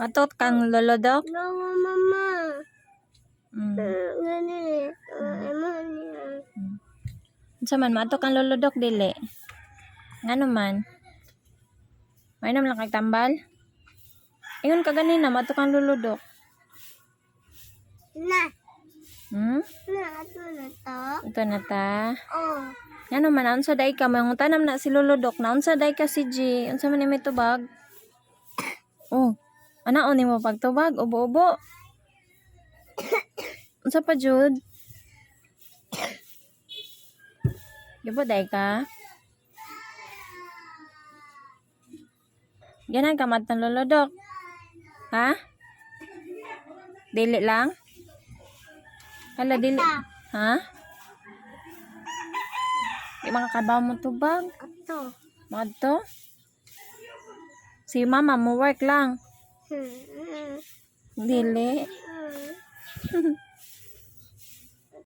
Matot kang lolodok. No, mama. Gani. Unsa man mato kang lolodok dili? Ngano man? Mainom lang kag tambal? Ingon ka ganina mato kang lolodok. Na. Na, ato na to. ito na ta. Oh. Ngano man unsa day ka mang tanam na si lolodok na unsa day ka si G? Unsa man ni tubag? Oh. Anaon nimo pagtubag ubo-ubo? Unsa pa jud? Diba day ka? Ganan ka matang lolodok. Ha? Dili lang? Hala dili. Ha? Di makakabaw mo tubag? Ato. Madto? Si mama mo work lang. Dili.